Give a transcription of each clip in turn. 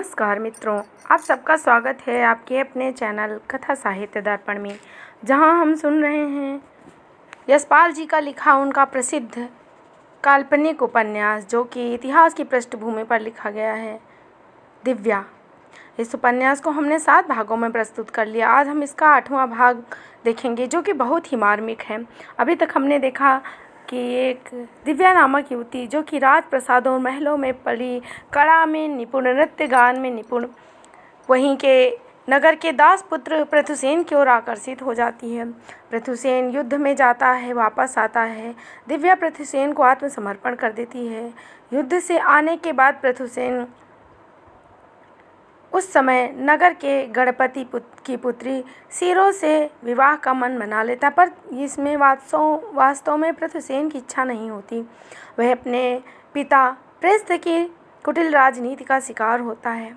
नमस्कार मित्रों, आप सबका स्वागत है आपके अपने चैनल कथा साहित्य दर्पण में, जहां हम सुन रहे हैं यशपाल जी का लिखा उनका प्रसिद्ध काल्पनिक उपन्यास जो कि इतिहास की पृष्ठभूमि पर लिखा गया है, दिव्या। इस उपन्यास को हमने 7 भागों में प्रस्तुत कर लिया। आज हम इसका 8वां भाग देखेंगे जो कि बहुत ही मार्मिक है। अभी तक हमने देखा कि एक दिव्या नामक युवती जो कि राजप्रसादों और महलों में पली, कला में निपुण, नृत्य गान में निपुण, वहीं के नगर के दासपुत्र पृथुसेन की ओर आकर्षित हो जाती है। पृथुसेन युद्ध में जाता है, वापस आता है। दिव्या पृथुसेन को आत्मसमर्पण कर देती है। युद्ध से आने के बाद पृथुसेन उस समय नगर के गणपति की पुत्री सीरो से विवाह का मन बना लेता, पर इसमें वास्तव में पृथुसेन की इच्छा नहीं होती। वह अपने पिता पृष्ठ की कुटिल राजनीति का शिकार होता है।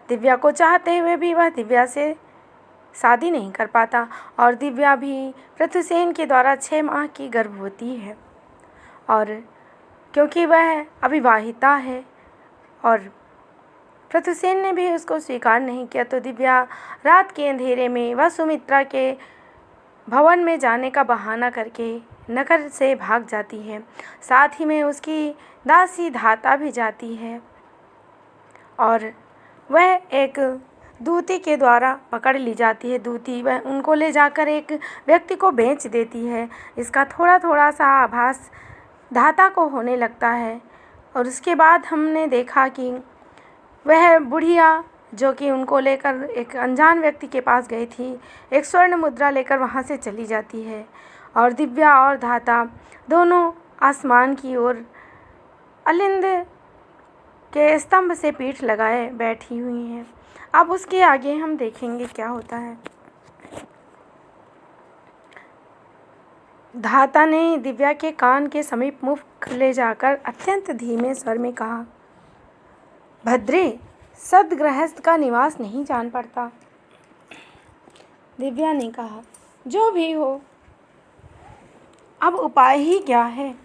दिव्या को चाहते हुए भी वह दिव्या से शादी नहीं कर पाता और दिव्या भी पृथुसेन के द्वारा 6 माह की गर्भवती है। और क्योंकि वह अविवाहिता है और पृथुसेन ने भी उसको स्वीकार नहीं किया, तो दिव्या रात के अंधेरे में वह सुमित्रा के भवन में जाने का बहाना करके नगर से भाग जाती है। साथ ही में उसकी दासी धाता भी जाती है और वह एक दूती के द्वारा पकड़ ली जाती है। दूती वह उनको ले जाकर एक व्यक्ति को बेच देती है। इसका थोड़ा थोड़ा सा आभास धाता को होने लगता है। और उसके बाद हमने देखा कि वह बुढ़िया जो कि उनको लेकर एक अनजान व्यक्ति के पास गई थी, एक स्वर्ण मुद्रा लेकर वहाँ से चली जाती है और दिव्या और धाता दोनों आसमान की ओर अलिंद के स्तंभ से पीठ लगाए बैठी हुई हैं। अब उसके आगे हम देखेंगे क्या होता है। धाता ने दिव्या के कान के समीप मुख ले जाकर अत्यंत धीमे स्वर में कहा, भद्रे, सद्गृहस्थ का निवास नहीं जान पड़ता। दिव्या ने कहा, जो भी हो, अब उपाय ही क्या है।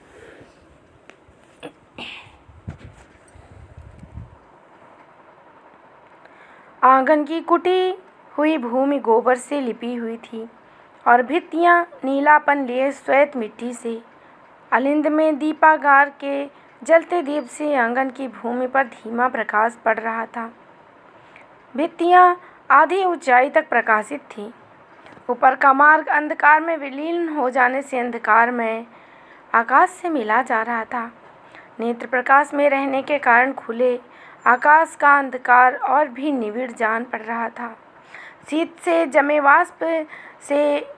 आंगन की कुटी हुई भूमि गोबर से लिपी हुई थी और भित्तियां नीलापन लिए श्वेत मिट्टी से। अलिंद में दीपागार के जलते दीप से आंगन की भूमि पर धीमा प्रकाश पड़ रहा था। भित्तियां आधी ऊंचाई तक प्रकाशित थीं। ऊपर का मार्ग अंधकार में विलीन हो जाने से अंधकार में आकाश से मिला जा रहा था। नेत्र प्रकाश में रहने के कारण खुले आकाश का अंधकार और भी निविड़ जान पड़ रहा था। शीत से जमे वाष्प से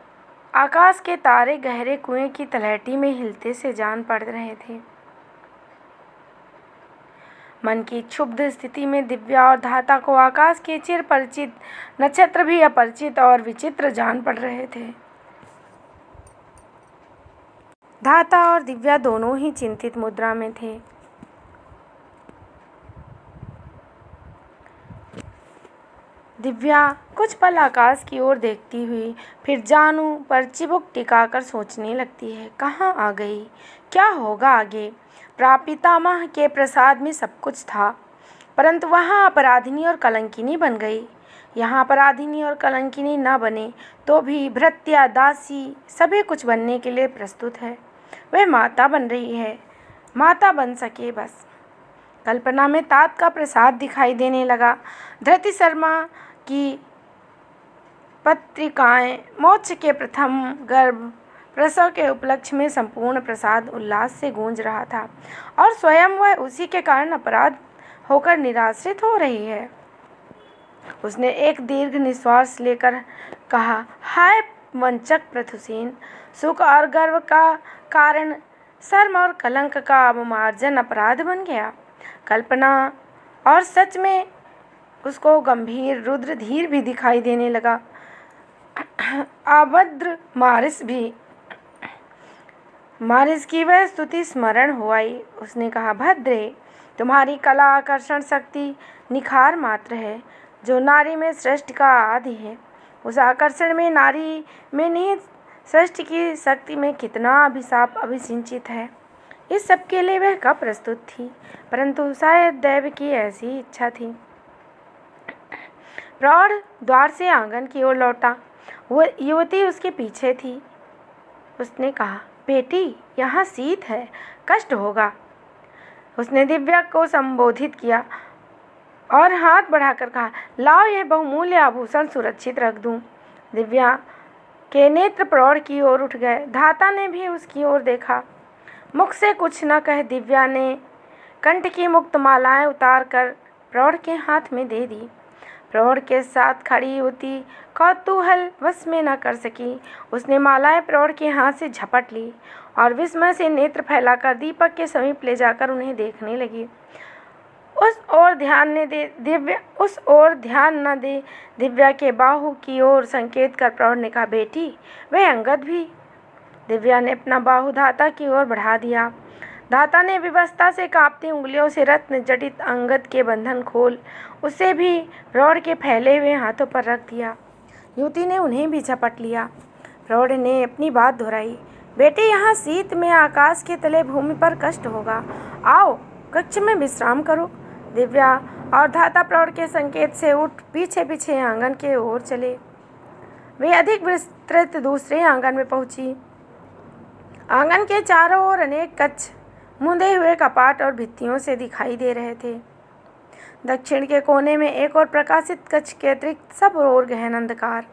आकाश के तारे गहरे कुएं की तलहटी में हिलते से जान पड़ रहे थे। मन की क्षुब्ध स्थिति में दिव्या और धाता को आकाश के चिर परिचित नक्षत्र भी अपरिचित और विचित्र जान पड़ रहे थे। धाता और दिव्या दोनों ही चिंतित मुद्रा में थे। दिव्या कुछ पल आकाश की ओर देखती हुई फिर जानू पर चिबुक टिकाकर सोचने लगती है, कहाँ आ गई, क्या होगा आगे। प्रापितामह के प्रसाद में सब कुछ था, परंतु वहाँ अपराधिनी और कलंकिनी बन गई। यहाँ अपराधिनी और कलंकिनी न बने तो भी भृत्या, दासी सभी कुछ बनने के लिए प्रस्तुत है। वह माता बन रही है, माता बन सके बस। कल्पना में तात का प्रसाद दिखाई देने लगा। धृति शर्मा की पत्रिकाएं मोक्ष के प्रथम गर्भ प्रसव के उपलक्ष्य में संपूर्ण प्रसाद उल्लास से गूंज रहा था और स्वयं वह उसी के कारण अपराध होकर निराश्रित हो रही है। उसने एक दीर्घ निश्वास लेकर कहा, हाय वंचक पृथुसेन, सुख और गर्व का कारण शर्म और कलंक का अवमार्जन अपराध बन गया। कल्पना और सच में उसको गंभीर रुद्र धीर भी दिखाई देने लगा। अभद्र मारिस की वह स्तुति स्मरण हो आई। उसने कहा, भद्रे, तुम्हारी कला आकर्षण शक्ति निखार मात्र है जो नारी में सृष्टि का आदि है। उस आकर्षण में नारी में निहित सृष्टि की शक्ति में कितना अभिशाप अभिसिंचित है। इस सब के लिए वह कब प्रस्तुत थी, परंतु शायद दैव की ऐसी इच्छा थी। प्रौढ़ द्वार से आंगन की ओर लौटा। वो युवती उसके पीछे थी। उसने कहा, बेटी, यहाँ शीत है, कष्ट होगा। उसने दिव्या को संबोधित किया और हाथ बढ़ाकर कहा, लाओ यह बहुमूल्य आभूषण सुरक्षित रख दूं। दिव्या के नेत्र प्रौढ़ की ओर उठ गए। धाता ने भी उसकी ओर देखा। मुख से कुछ न कह दिव्या ने कंठ की मुक्त मालाएं उतार कर प्रौढ़ के हाथ में दे दी। प्रौढ़ के साथ खड़ी युवती कौतूहल वश में न कर सकी। उसने मालाएं प्रौढ़ के हाथ से झपट ली और विस्मय से नेत्र फैलाकर दीपक के समीप ले जाकर उन्हें देखने लगी। उस ओर ध्यान न दे दिव्या के बाहु की ओर संकेत कर प्रौढ़ ने कहा, बेटी, वह अंगद भी। दिव्या ने अपना बाहु धाता की ओर बढ़ा दिया। धाता ने विवशता से कांपती उंगलियों से रत्न जटित अंगद के बंधन खोल उसे भी प्रौढ़ के फैले हुए हाथों पर रख दिया। युवती ने उन्हें भी झपट लिया। प्रौढ़ ने अपनी बात दोहराई, बेटे, यहाँ शीत में आकाश के तले भूमि पर कष्ट होगा। आओ, कक्ष में विश्राम करो। दिव्या और धाता प्रौढ़ के संकेत से उठ पीछे पीछे आंगन के ओर चले। वे अधिक विस्तृत दूसरे आंगन में पहुंची। आंगन के चारों ओर अनेक कक्ष मुंदे हुए कपाट और भित्तियों से दिखाई दे रहे थे। दक्षिण के कोने में एक और प्रकाशित कक्ष के अतिरिक्त सब ओर गहन अंधकार।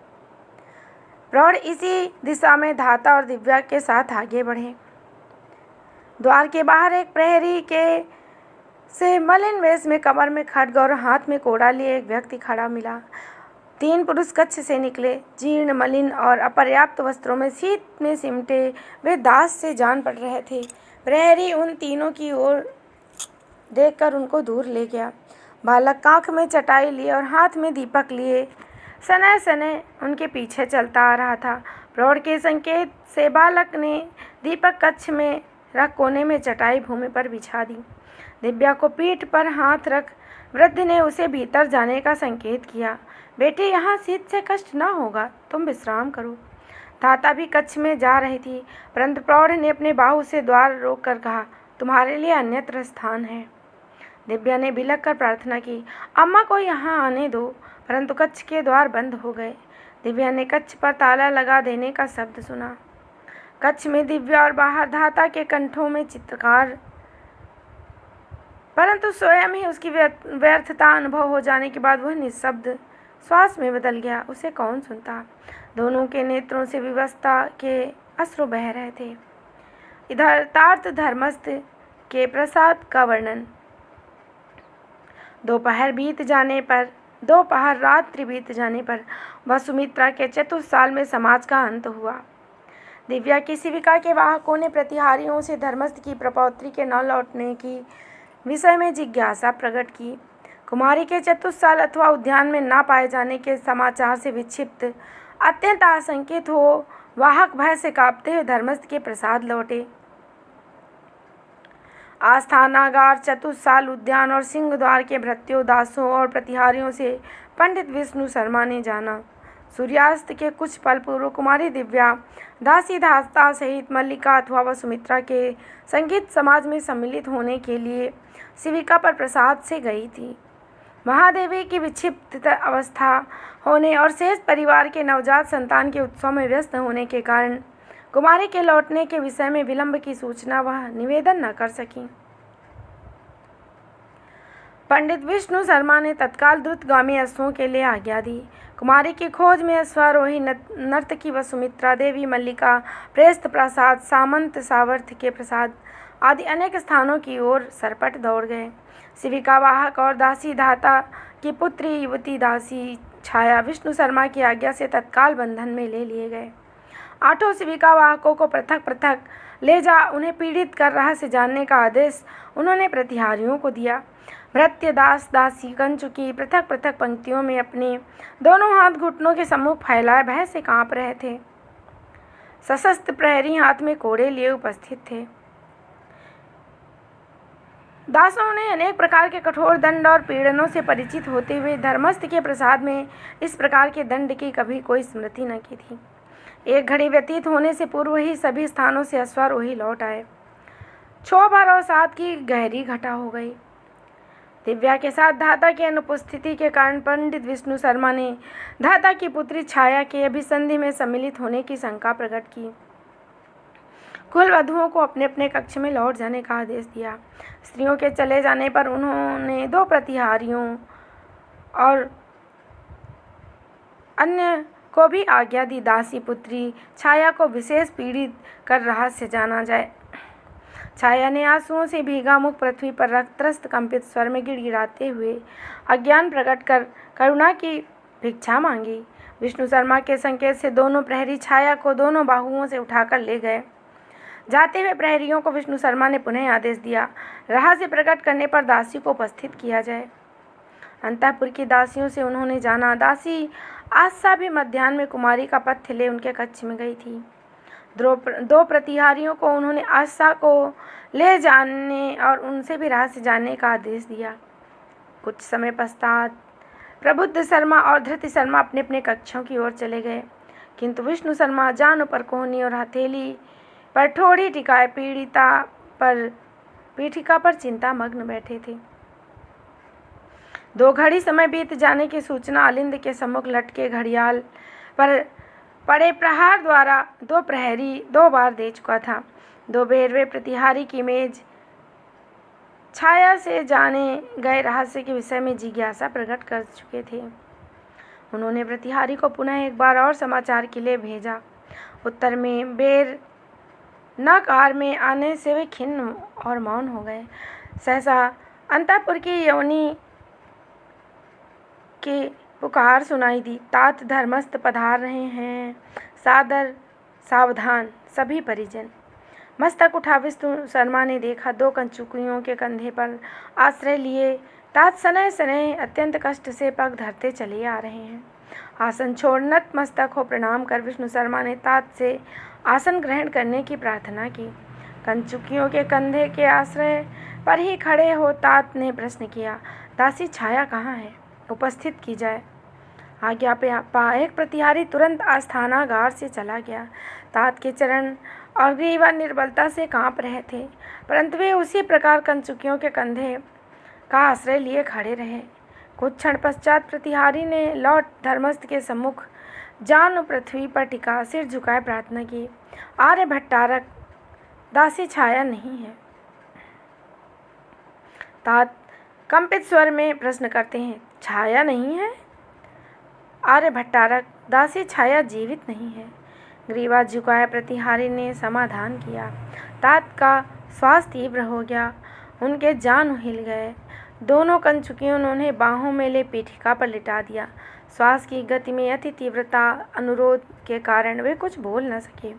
प्रौढ़ इसी दिशा में धाता और दिव्या के साथ आगे बढ़े। द्वार के बाहर एक प्रहरी के से मलिन वेश में, कमर में खड्ग और हाथ में कोड़ा लिए एक व्यक्ति खड़ा मिला। 3 पुरुष कक्ष से निकले। जीर्ण, मलिन और अपर्याप्त वस्त्रों में शीत में सिमटे वे दास से जान पड़ रहे थे। प्रहरी उन तीनों की ओर देखकर उनको दूर ले गया। बालक कांख में चटाई लिए और हाथ में दीपक लिए सनय सनय उनके पीछे चलता आ रहा था। प्रौढ़ के संकेत से बालक ने दीपक कक्ष में रख कोने में चटाई भूमि पर बिछा दी। दिव्या को पीठ पर हाथ रख वृद्ध ने उसे भीतर जाने का संकेत किया। बेटे, यहाँ शीत से कष्ट न होगा, तुम विश्राम करो। धाता भी कक्ष में जा रही थी, परंतु प्रौढ़ ने अपने बाहु से द्वार रोक कर कहा, तुम्हारे लिए अन्यत्र स्थान है। दिव्या ने बिलख कर प्रार्थना की, अम्मा को यहाँ आने दो, परंतु कक्ष के द्वार बंद हो गए। दिव्या ने कक्ष पर ताला लगा देने का शब्द सुना। कक्ष में दिव्या और बाहर धाता के कंठों में चित्कार, परंतु स्वयं ही उसकी व्यर्थता अनुभव हो जाने के बाद वह निःशब्द श्वास में बदल गया। उसे कौन सुनता। दोनों के नेत्रों से विवशता के अश्रु बह रहे थे। इधर तार्त धर्मस्थ के प्रसाद का वर्णन। दोपहर रात्रि बीत जाने पर वह सुमित्रा के चतुर्साल में समाज का अंत हुआ। दिव्या की शिविका के वाहकों ने प्रतिहारियों से धर्मस्थ की प्रपौत्री के न लौटने की विषय में जिज्ञासा प्रकट की। कुमारी के चतुर्साल अथवा उद्यान में न पाए जाने के समाचार से विक्षिप्त, अत्यंत आशंकित हो वाहक भय से कांपते हुए धर्मस्थ के प्रसाद लौटे। आस्थानागार, चतुर्साल उद्यान और सिंह द्वार के भृत्यों, दासों और प्रतिहारियों से पंडित विष्णु शर्मा ने जाना। सूर्यास्त के कुछ पल पूर्व कुमारी दिव्या दासी धास्ता सहित मल्लिका अथवा व सुमित्रा के संगीत समाज में सम्मिलित होने के लिए शिविका पर प्रसाद से गई थी। महादेवी की विक्षिप्त अवस्था होने और शेष परिवार के नवजात संतान के उत्सव में व्यस्त होने के कारण कुमारी के लौटने के विषय में विलंब की सूचना वह निवेदन न कर सकी। पंडित विष्णु शर्मा ने तत्काल द्रुतगामी अश्वों के लिए आज्ञा दी। कुमारी की खोज में अश्वारोही नर्तकी व सुमित्रा देवी, मल्लिका, प्रेस्त प्रसाद, सामंत सावर्थ के प्रसाद आदि अनेक स्थानों की ओर सरपट दौड़ गए। शिविका वाहक और दासी धाता की पुत्री युवती दासी छाया विष्णु शर्मा की आज्ञा से तत्काल बंधन में ले लिए गए। 8 शिविका वाहकों को पृथक पृथक ले जा उन्हें पीड़ित कर रहस्य जानने का आदेश उन्होंने प्रतिहारियों को दिया। भृत्य, दास, दासी कंचुकी पृथक पृथक पंक्तियों में अपने दोनों हाथ घुटनों के सम्मुख फैलाए भय से कांप रहे थे। सशस्त्र प्रहरी हाथ में कोड़े लिए उपस्थित थे। दासों ने अनेक प्रकार के कठोर दंड और पीड़नों से परिचित होते हुए धर्मस्थ के प्रसाद में इस प्रकार के दंड की कभी कोई स्मृति न की थी। एक घड़ी व्यतीत होने से पूर्व ही सभी स्थानों से अश्वारोही लौट आए। क्षोभ और अवसाद की गहरी घटा हो गई। दिव्या के साथ धाता की अनुपस्थिति के कारण पंडित विष्णु शर्मा ने धाता की पुत्री छाया के अभिसंधि में सम्मिलित होने की शंका प्रकट की। कुल वधुओं को अपने अपने कक्ष में लौट जाने का आदेश दिया। स्त्रियों के चले जाने पर उन्होंने 2 प्रतिहारियों और अन्य को भी आज्ञा दी। दासी पुत्री छाया को विशेष पीड़ित कर रहस्य जाना जाए। छाया ने आंसुओं से भीगा मुख पृथ्वी पर रख त्रस्त कंपित स्वर में गिड़गिड़ाते हुए अज्ञान प्रकट कर करुणा की भिक्षा मांगी। विष्णु शर्मा के संकेत से दोनों प्रहरी छाया को दोनों बाहुओं से उठाकर ले गए। जाते हुए प्रहरियों को विष्णु शर्मा ने पुनः आदेश दिया, रहस्य प्रकट करने पर दासी को उपस्थित किया जाए। अंतःपुर की दासियों से उन्होंने जाना। दासी आशा भी मध्याह्न में कुमारी का पथ्य ले उनके कक्ष में गई थी। 2 प्रतिहारियों को उन्होंने आशा को ले जाने और उनसे भी रहस्य जानने का आदेश दिया। कुछ समय पश्चात प्रबुद्ध शर्मा और धृति शर्मा अपने अपने कक्षों की ओर चले गए, किंतु विष्णु शर्मा जान पर कोहनी और हथेली पर ठोड़ी टिकाए पीठिका पर चिंता मग्न बैठे थे। 2 घड़ी समय बीत जाने की सूचना अलिंद के सम्मुख लटके घड़ियाल पर पड़े प्रहार द्वारा 2 प्रहरी 2 बार दे चुका था। 2 बेरवे प्रतिहारी की मेज छाया से जाने गए रहस्य के विषय में जिज्ञासा प्रकट कर चुके थे। उन्होंने प्रतिहारी को पुनः एक बार और समाचार के लिए भेजा। उत्तर में बेर न कार में आने से वे खिन्न और मौन हो गए। सहसा अंतःपुर की यौनी की पुकार सुनाई दी। तात धर्मस्थ पधार रहे हैं, सादर सावधान सभी परिजन। मस्तक उठा विष्णु शर्मा ने देखा 2 कंचुकियों के कंधे पर आश्रय लिए तात सनय सनय अत्यंत कष्ट से पग धरते चले आ रहे हैं। आसन छोड़ नतमस्तक हो प्रणाम कर विष्णु शर्मा ने तात से आसन ग्रहण करने की प्रार्थना की। कंचुकियों के कंधे के आश्रय पर ही खड़े हो तात ने प्रश्न किया, दासी छाया कहाँ है? उपस्थित की जाए। आज्ञा पा एक प्रतिहारी तुरंत आस्थानागार से चला गया। तात के चरण और ग्रीवा निर्बलता से कांप रहे थे, परंतु वे उसी प्रकार कंचुकियों के कंधे का आश्रय लिए खड़े रहे। कुछ क्षण पश्चात प्रतिहारी ने लौट धर्मस्थ के सम्मुख जान पृथ्वी पर टिका सिर झुकाए प्रार्थना की, आर्य भट्टारक दासी छाया नहीं है। तात कंपित स्वर में प्रश्न करते हैं, छाया नहीं है? आर्य भट्टारक दासी छाया जीवित नहीं है। ग्रीवा झुकाए प्रतिहारी ने समाधान किया। तात का श्वास तीव्र हो गया, उनके जान हिल गए। दोनों कंचुकियों ने उन्हें बाहों में ले पीठिका पर लिटा दिया। श्वास की गति में अति तीव्रता अनुरोध के कारण वे कुछ बोल न सके।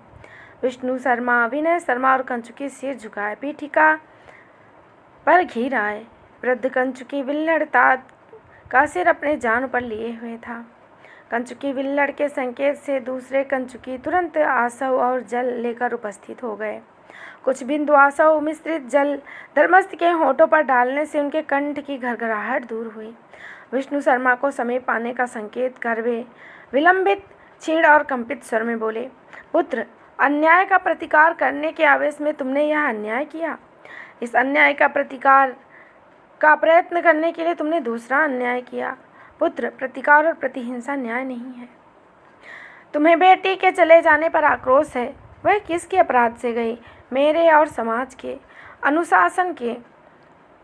विष्णु शर्मा, विनय शर्मा और कंचुकी सिर झुकाए पीठिका पर घिर आए। वृद्ध कंचुकी विल्लड़ तात का सिर अपने जान पर लिए हुए था। कंचुकी विल्लड़ के संकेत से दूसरे कंचुकी तुरंत आसव और जल लेकर उपस्थित हो गए। कुछ बिंदु आसव मिश्रित जल धर्मस्थ के होठों पर डालने से उनके कंठ की घरघराहट दूर हुई। विष्णु शर्मा को समीप पाने का संकेत कर वे विलंबित, क्षीण और कंपित स्वर में बोले, पुत्र, अन्याय का प्रतिकार करने के आवेश में तुमने यह अन्याय किया। इस अन्याय का प्रतिकार का प्रयत्न करने के लिए तुमने दूसरा अन्याय किया। पुत्र, प्रतिकार और प्रतिहिंसा न्याय नहीं है। तुम्हें बेटी के चले जाने पर आक्रोश है। वह किसके अपराध से गई? मेरे और समाज के अनुशासन के।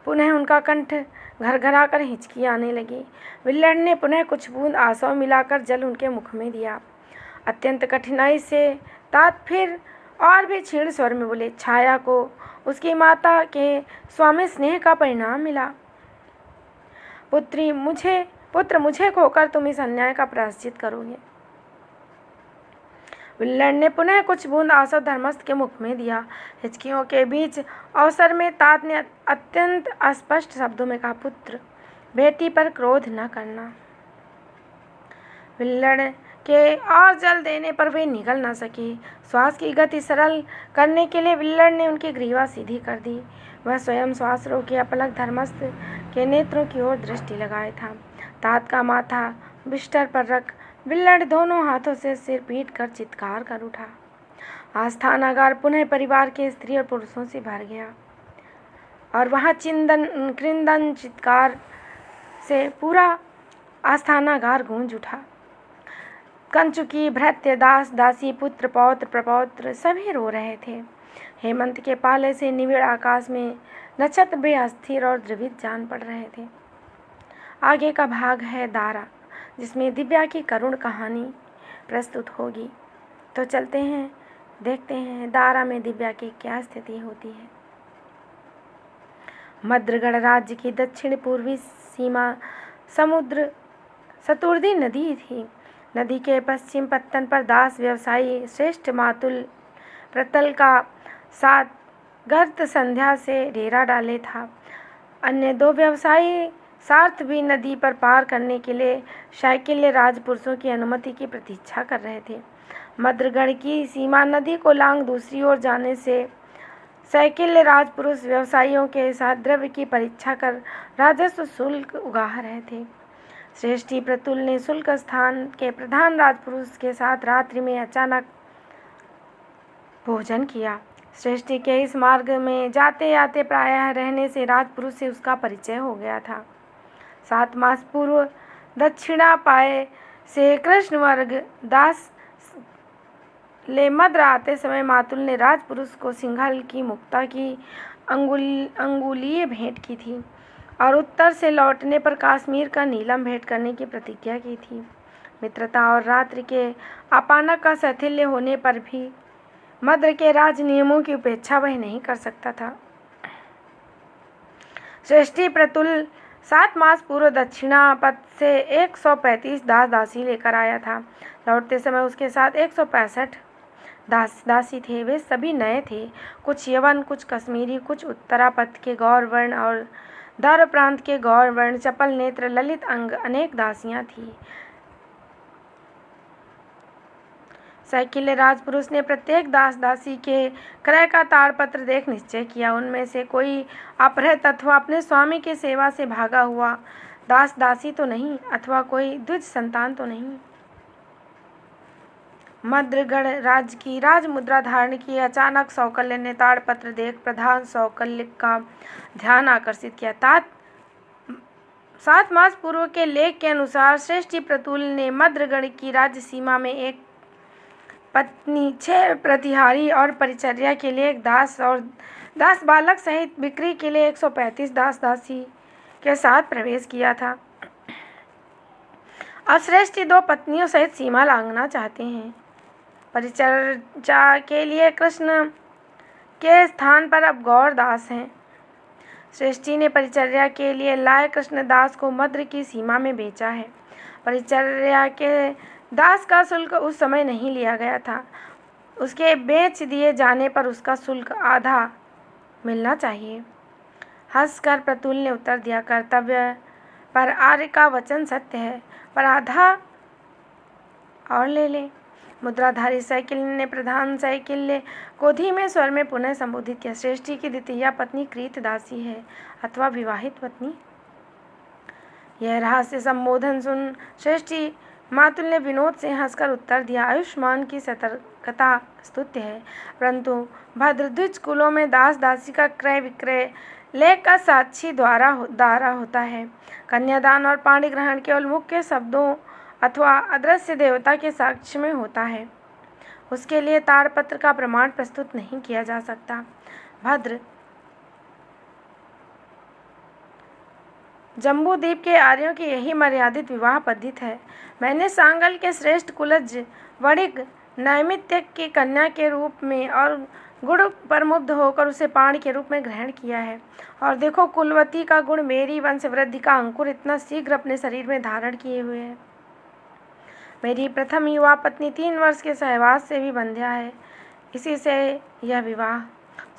पुनः उनका कंठ घरघरा कर हिचकी आने लगी। विल्लड़ ने पुनः कुछ बूंद आंसू मिलाकर जल उनके मुख में दिया। अत्यंत कठिनाई से तात फिर और भी क्षीण स्वर में बोले, छाया को उसकी माता के स्वामी स्नेह का परिणाम मिला। पुत्र, मुझे खोकर तुम इस अन्याय का प्रायश्चित करोगे। विल्लड़ ने पुनः कुछ बूंद आंसू धर्मस्थ के मुख में दिया। हिचकियों के बीच अवसर में तात ने अत्यंत अस्पष्ट शब्दों में कहा, पुत्र, बेटी पर क्रोध न करना। विल्लड़ के और जल देने पर वे निगल न सके। श्वास की गति सरल करने के लिए विल्लड़ ने उनकी ग्रीवा सीधी कर दी। वह स्वयं श्वास रोके अपलक धर्मस्थ के नेत्रों की ओर दृष्टि लगाए था। तात का माथा बिस्तर पर रख विल्लड़ दोनों हाथों से सिर पीट कर चित्कार कर उठा। आस्थानागार पुनः परिवार के स्त्री और पुरुषों से भर गया। और वहाँ कृंदन चित्कार से पूरा आस्थानागार गूंज उठा। कंचुकी, भृत्य, दास दासी, पुत्र पौत्र प्रपौत्र सभी रो रहे थे। हेमंत के पाले से निविड़ आकाश में नक्षत्र भी अस्थिर और द्रवित जान पड़ रहे थे। आगे का भाग है दारा, जिसमें दिव्या की करुण कहानी प्रस्तुत होगी। तो चलते हैं, देखते हैं दारा में दिव्या की क्या स्थिति होती है। मद्रगढ़ राज्य की दक्षिण पूर्वी सीमा समुद्र सतुर्दी नदी थी। नदी के पश्चिम पत्तन पर दास व्यवसायी श्रेष्ठ मातुल प्रतल का साथ गर्त संध्या से डेरा डाले था। अन्य दो व्यवसायी सार्थ भी नदी पर पार करने के लिए शैकिल्य राजपुरुषों की अनुमति की प्रतीक्षा कर रहे थे। मद्रगढ़ की सीमा नदी को लांग दूसरी ओर जाने से शैकिल्य राजपुरुष व्यवसायियों के साथ द्रव्य की परीक्षा कर राजस्व शुल्क उगा रहे थे। श्रेष्ठी प्रतुल ने शुल्क स्थान के प्रधान राजपुरुष के साथ रात्रि में अचानक भोजन किया। श्रेष्ठी के इस मार्ग में जाते आते प्रायः रहने से राजपुरुष से उसका परिचय हो गया था। 7 मास पूर्व दक्षिणा पाए से कृष्ण वर्ग दास ले मद्र आते समय मातुल ने राजपुरुष को सिंघल की मुक्ता की अंगुलीय भेंट की थी और उत्तर से लौटने पर काश्मीर का नीलम भेंट करने की प्रतिज्ञा की थी। मित्रता और रात्रि के अपानक का शैथिल्य होने पर भी मद्र के राज नियमों की उपेक्षा वह नहीं कर सकता था। श्रेष्ठी प्रतुल 7 मास पूर्व दक्षिणा पथ से 135 दास दासी लेकर आया था। लौटते समय उसके साथ 165 दास दासी थे। वे सभी नए थे, कुछ यवन, कुछ कश्मीरी, कुछ उत्तरापथ के गौर वर्ण और दार प्रांत के गौर वर्ण, चपल नेत्र, ललित अंग, अनेक दासियां थीं। शैकिल्य राजपुरुष ने प्रत्येक दास दासी के क्रय का ताड़पत्र देख निश्चय किया। उनमें से कोई अपहृत अथवा अपने स्वामी की सेवा से भागा हुआ दास दासी तो नहीं, अथवा कोई द्विज संतान तो नहीं। मद्रगढ़ राज्य की राजमुद्रा धारण की अचानक सौकल्य ने ताड़पत्र देख प्रधान सौकल्य का ध्यान आकर्षित किया। 7 मास पूर्व के लेख के अनुसार श्रेष्ठी प्रतुल ने मद्रगढ़ की राज्य सीमा में एक पत्नी, 6 प्रतिहारी और परिचर्या के लिए 1 दास और 10 बालक सहित बिक्री के लिए 135 दास दासी के साथ प्रवेश किया था। अब श्रेष्ठी 2 पत्नियों सहित सीमा लांघना चाहते हैं। परिचर्या के लिए कृष्ण के स्थान पर अब गौर दास हैं। श्रेष्ठी ने परिचर्या के लिए लाए कृष्णदास को मद्र की सीमा में बेचा है। परिचर्या के दास का शुल्क उस समय नहीं लिया गया था। उसके बेच दिए जाने पर उसका शुल्क आधा मिलना चाहिए। हंसकर प्रतुल ने उत्तर दिया, कर्तव्य पर आर्य का वचन सत्य है, पर आधा और ले ले। मुद्राधारी शैकिल्य ने प्रधान शैकिल्य को धीमे स्वर में पुनः संबोधित किया। श्रेष्ठी की द्वितीया पत्नी कृत दासी है अथवा विवाहित पत्नी? यह रहस्य संबोधन सुन श्रेष्ठी मातुल ने विनोद से हंसकर उत्तर दिया, आयुष्मान की सतर्कता स्तुत्य है, परंतु भद्र द्विज कुलों में दास दासी का क्रय विक्रय लेख का साक्षी द्वारा होता है। कन्यादान और पाणी ग्रहण केवल मुख्य शब्दों अथवा अदृश्य देवता के साक्ष्य में होता है। उसके लिए ताड़पत्र का प्रमाण प्रस्तुत नहीं किया जा सकता। भद्र जम्बूद्वीप के आर्यों की यही मर्यादित विवाह पद्धति है। मैंने सांगल के श्रेष्ठ कुलज वणिक नैमित्य की कन्या के रूप में और गुण पर मुग्ध होकर उसे पाणी के रूप में ग्रहण किया है। और देखो, कुलवती का गुण मेरी वंशवृद्धि का अंकुर इतना शीघ्र अपने शरीर में धारण किए हुए है। मेरी प्रथम युवा पत्नी 3 वर्ष के सहवास से भी बंध्या है। इसी से यह विवाह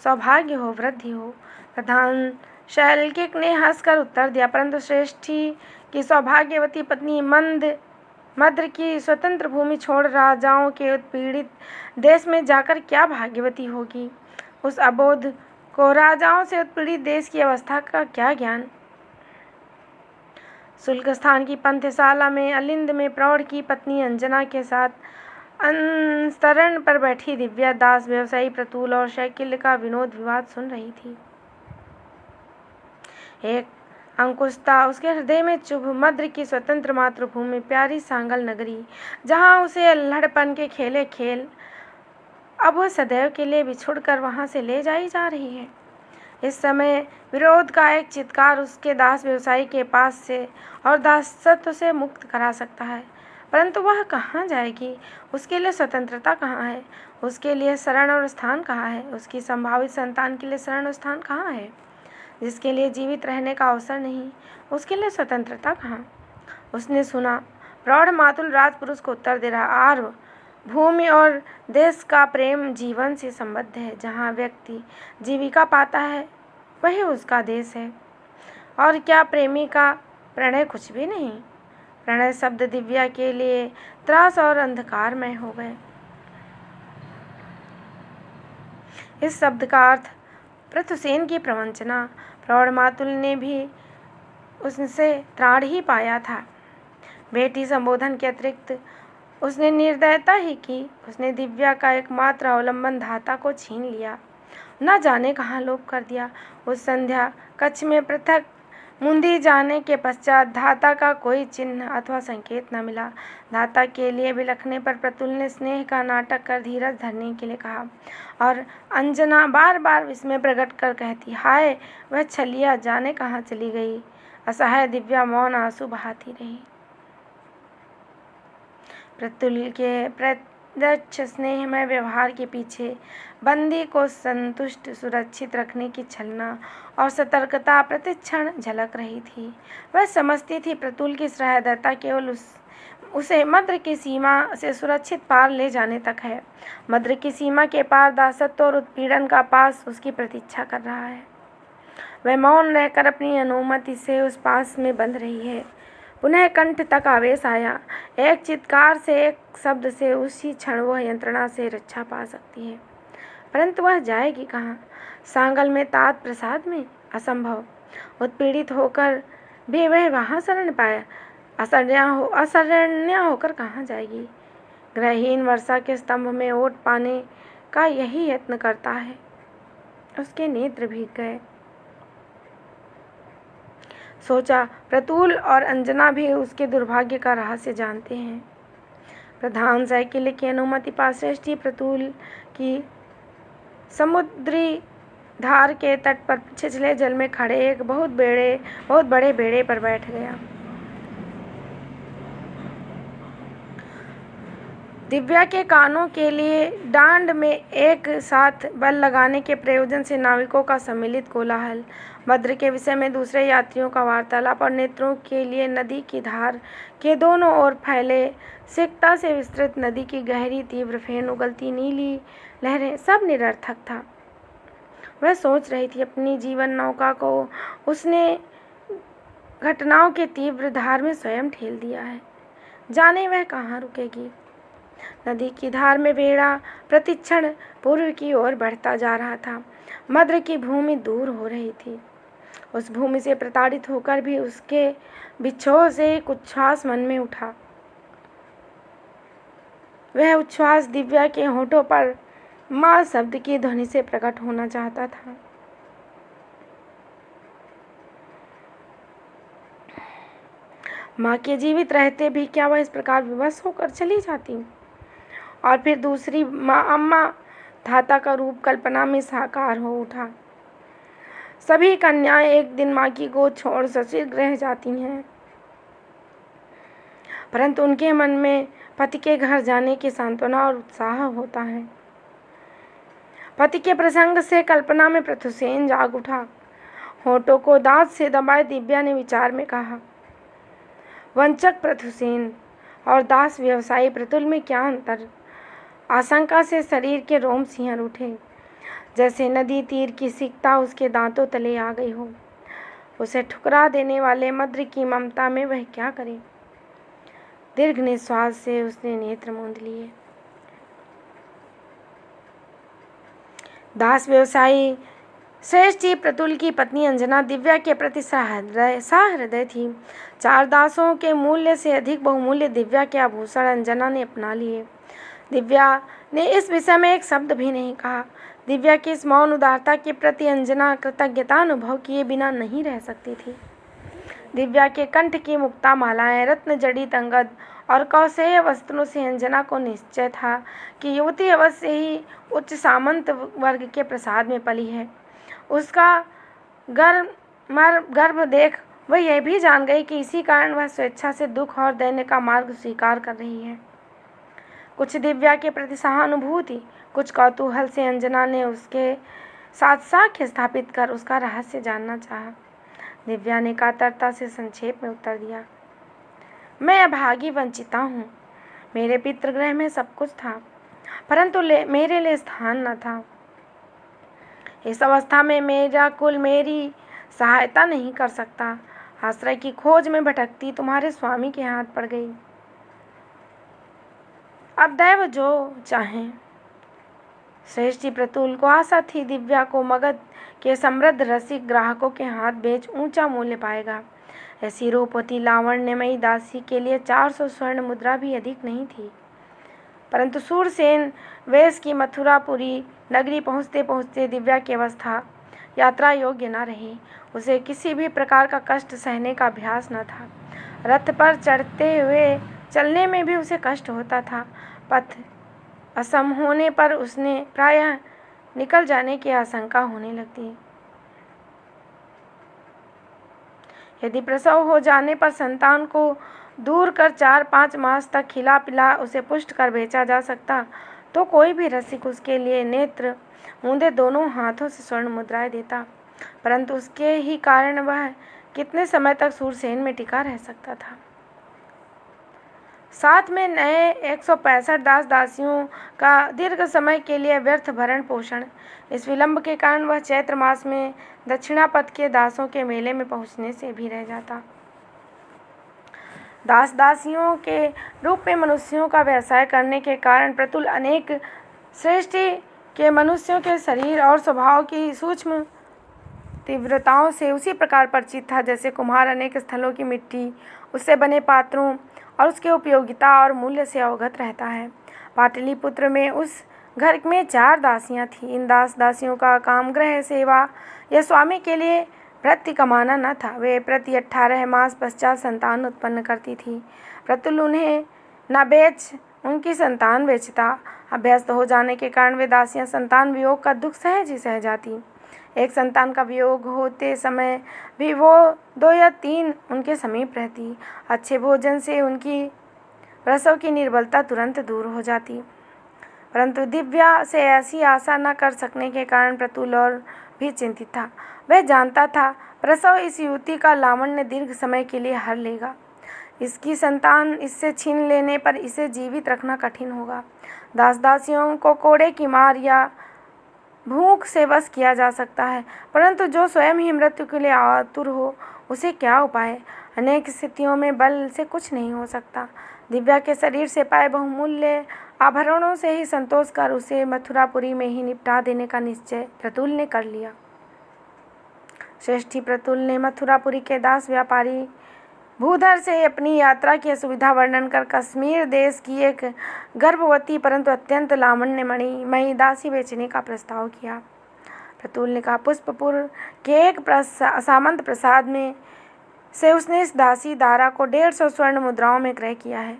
सौभाग्य हो, वृद्धि हो। प्रधान शैल्किक ने हंसकर उत्तर दिया, परंतु श्रेष्ठी की सौभाग्यवती पत्नी मद्र की स्वतंत्र भूमि छोड़ राजाओं के उत्पीड़ित देश में जाकर क्या भाग्यवती होगी? उस अबोध को राजाओं से उत्पीड़ित देश की अवस्था का क्या ज्ञान? शुल्क स्थान की पंथशाला में अलिंद में प्रौढ़ की पत्नी अंजना के साथ अंतरण पर बैठी दिव्या दास व्यवसायी प्रतुल और शैकिल्य का विनोद विवाद सुन रही थी। एक अंकुशता उसके हृदय में चुभ। मद्र की स्वतंत्र मातृभूमि, प्यारी सांगल नगरी, जहाँ उसे अल्हड़पन के खेले खेल अब वह सदैव के लिए बिछुड़कर वहाँ से ले जाई जा रही है। इस समय विरोध का एक चित्कार उसके दास व्यवसायी के पास से और दासत्व से मुक्त करा सकता है, परंतु वह कहाँ जाएगी? उसके लिए स्वतंत्रता कहाँ है? उसके लिए शरण और स्थान कहाँ है? उसकी संभावित संतान के लिए शरण और स्थान कहाँ है? जिसके लिए जीवित रहने का अवसर नहीं, उसके लिए स्वतंत्रता कहाँ? उसने सुना प्रौढ़ मातुल राजपुरुष को उत्तर दे रहा, आर्व भूमि और देश का प्रेम जीवन से संबद्ध है। जहाँ व्यक्ति जीविका पाता है वही उसका देश है। और क्या प्रेमी का प्रणय कुछ भी नहीं? प्रणय शब्द दिव्या के लिए त्रास और अंधकारमय हो गए। इस शब्द का अर्थ पृथुसेन की प्रवंचना। प्रौढ़ मातुल ने भी उससे त्राण ही पाया था। बेटी संबोधन के अतिरिक्त उसने निर्दयता ही की। उसने दिव्या का एकमात्र अवलंबन धाता को छीन लिया, न जाने कहाँ लोप कर दिया। उस संध्या कक्ष में पृथक मुंदी जाने के पश्चात धाता का कोई चिन्ह अथवा संकेत न मिला। धाता के लिए बिलखने पर प्रतुल ने स्नेह का नाटक कर धीरज धरने के लिए कहा, और अंजना बार बार विस्मय प्रकट कर कहती, हाय वह छलिया जाने कहाँ चली गई। असहाय दिव्या मौन आंसू बहाती रही। प्रतुल के प्रत्यक्ष स्नेहमय व्यवहार के पीछे बंदी को संतुष्ट सुरक्षित रखने की छलना और सतर्कता प्रतिक्षण झलक रही थी। वह समझती थी प्रतुल की सहृदयता केवल उसे मद्र की सीमा से सुरक्षित पार ले जाने तक है। मद्र की सीमा के पार दासत्व और उत्पीड़न का पास उसकी प्रतीक्षा कर रहा है। वह मौन रहकर अपनी अनुमति से उस पास में बंध रही है। पुनः कंठ तक आवेश आया। एक चित्कार से, एक शब्द से उसी क्षण वह यंत्रणा से रक्षा पा सकती है, परंतु वह जाएगी कहाँ? सांगल में, तात प्रसाद में? असंभव। उत्पीड़ित होकर भी वह वहाँ शरण पाए, असरण्या होकर कहाँ जाएगी? ग्रहहीन वर्षा के स्तंभ में ओट पाने का यही यत्न करता है। उसके नेत्र भीग गए। सोचा, प्रतुल और अंजना भी उसके दुर्भाग्य का रहस्य जानते हैं। प्रधान साइकिल की अनुमति पास श्रेष्ठी प्रतुल की समुद्री धार के तट पर छिछले जल में खड़े एक बहुत बड़े बेड़े पर बैठ गया। दिव्या के कानों के लिए डांड में एक साथ बल लगाने के प्रयोजन से नाविकों का सम्मिलित कोलाहल, मद्र के विषय में दूसरे यात्रियों का वार्तालाप और नेत्रों के लिए नदी की धार के दोनों ओर फैले सिकता से विस्तृत नदी की गहरी तीव्र फेन, उगलती नीली लहरें, सब निरर्थक था। वह सोच रही थी, अपनी जीवन नौका को उसने घटनाओं के तीव्र धार में स्वयं ठेल दिया है। जाने वह कहाँ रुकेगी। नदी की धार में बेड़ा प्रतिक्षण पूर्व की ओर बढ़ता जा रहा था। मद्र की भूमि दूर हो रही थी। उस भूमि से प्रताड़ित होकर भी उसके बिछोह से एक उच्छ्वास मन में उठा। वह उच्छ्वास दिव्या के होठों पर माँ शब्द की ध्वनि से प्रकट होना चाहता था। माँ के जीवित रहते भी क्या वह इस प्रकार विवश होकर चली जाती? और फिर दूसरी माँ, अम्मा धाता का रूप कल्पना में साकार हो उठा। सभी कन्याएं एक दिन माँ की गोद छोड़ ससुर रह जाती हैं, परंतु उनके मन में पति के घर जाने की सांत्वना और उत्साह होता है। पति के प्रसंग से कल्पना में पृथुसेन जाग उठा। होठों को दांत से दबाए दिव्या ने विचार में कहा, वंचक पृथुसेन और दास व्यवसायी प्रतुल में क्या अंतर? आशंका से शरीर के रोम सिहर उठे, जैसे नदी तीर की सिकता उसके दांतों तले आ गई हो। उसे ठुकरा देने वाले मद्र की ममता में वह क्या करे? दीर्घ निश्वास से उसने नेत्र मूंद लिए। दास व्यवसायी श्रेष्ठी प्रतुल की पत्नी अंजना दिव्या के प्रति सहृदय थी। 4 दासों के मूल्य से अधिक बहुमूल्य दिव्या के आभूषण अंजना ने अपना लिए। दिव्या ने इस विषय में एक शब्द भी नहीं कहा। दिव्या की इस मौन उदारता के प्रति अंजना कृतज्ञता अनुभव किए बिना नहीं रह सकती थी। दिव्या के कंठ की मुक्ता मालाएं, रत्न जड़ित अंगद और कौशेय वस्त्रों से अंजना को निश्चय था कि युवती अवश्य ही उच्च सामंत वर्ग के प्रसाद में पली है। उसका गर्भ देख वह यह भी जान गई कि इसी कारण वह स्वेच्छा से दुख और दैन्य का मार्ग स्वीकार कर रही है। कुछ दिव्या के प्रति सहानुभूति, कुछ कौतूहल से अंजना ने उसके साथ साक्ष्य स्थापित कर उसका रहस्य जानना चाहा। दिव्या ने कातरता से संक्षेप में उत्तर दिया, मैं अभागी वंचिता हूँ। मेरे पितृगृह में सब कुछ था, परंतु मेरे लिए स्थान न था। इस अवस्था में मेरा कुल मेरी सहायता नहीं कर सकता। आश्रय की खोज में भटकती तुम्हारे स्वामी के हाथ पड़ गई। अब दैव जो चाहे। श्रेष्ठी प्रतुल को आशा थी दिव्या को मगध के समृद्ध रसिक ग्राहकों के हाथ बेच ऊंचा मूल्य पाएगा। ऐसी रूपवती लावण्यमयी दासी के लिए 400 स्वर्ण मुद्रा भी अधिक नहीं थी। परंतु सूरसेन वेश की मथुरापुरी नगरी पहुँचते पहुँचते दिव्या की अवस्था यात्रा योग्य न रही। उसे किसी भी प्रकार का कष्ट सहने का अभ्यास न था। रथ पर चढ़ते हुए चलने में भी उसे कष्ट होता था। पथ असम होने पर उसने प्रायः निकल जाने की आशंका होने लगती। यदि प्रसव हो जाने पर संतान को दूर कर 4-5 मास तक खिला पिला उसे पुष्ट कर बेचा जा सकता तो कोई भी रसिक उसके लिए नेत्र मूंदे दोनों हाथों से स्वर्ण मुद्राएं देता। परंतु उसके ही कारण वह कितने समय तक सूरसेन में टिका रह सकता था। साथ में नए 165 दास दासियों का दीर्घ समय के लिए व्यर्थ भरण पोषण। इस विलंब के कारण वह चैत्र मास में दक्षिणापथ के दासों के मेले में पहुंचने से भी रह जाता। दास दासियों के रूप में मनुष्यों का व्यवसाय करने के कारण प्रतुल अनेक श्रेष्ठी के मनुष्यों के शरीर और स्वभाव की सूक्ष्म तीव्रताओं से उसी प्रकार परिचित था जैसे कुम्हार अनेक स्थलों की मिट्टी, उससे बने पात्रों और उसके उपयोगिता और मूल्य से अवगत रहता है। पाटलिपुत्र में उस घर में 4 दासियां थीं। इन दास दासियों का काम गृह सेवा या स्वामी के लिए भृत्य कमाना न था। वे प्रति 18 मास पश्चात संतान उत्पन्न करती थी। प्रतुल उन्हें न बेच उनकी संतान बेचता। अभ्यस्त हो जाने के कारण वे दासियां संतान वियोग का दुख सहज ही सह जाती। एक संतान का वियोग होते समय भी वो 2 या 3 उनके समीप रहती। अच्छे भोजन से उनकी प्रसव की निर्बलता तुरंत दूर हो जाती। परंतु दिव्या से ऐसी आशा न कर सकने के कारण प्रतुल और भी चिंतित था। वह जानता था प्रसव इस युवती का लावण्य दीर्घ समय के लिए हर लेगा। इसकी संतान इससे छीन लेने पर इसे जीवित रखना कठिन होगा। दास दासियों को कोड़े की मार या भूख से वश किया जा सकता है, परंतु जो स्वयं ही मृत्यु के लिए आतुर हो उसे क्या उपाय। अनेक स्थितियों में बल से कुछ नहीं हो सकता। दिव्या के शरीर से पाए बहुमूल्य आभरणों से ही संतोष कर उसे मथुरापुरी में ही निपटा देने का निश्चय प्रतुल ने कर लिया। श्रेष्ठी प्रतुल ने मथुरापुरी के दास व्यापारी भूधर से अपनी यात्रा की असुविधा वर्णन कर कश्मीर देश की एक गर्भवती परंतु अत्यंत लावण्यमयी दासी बेचने का प्रस्ताव किया। प्रतुल ने कहा, पुष्पपुर के एक सामंत प्रसाद में से उसने इस दासी दारा को 150 स्वर्ण मुद्राओं में क्रय किया है।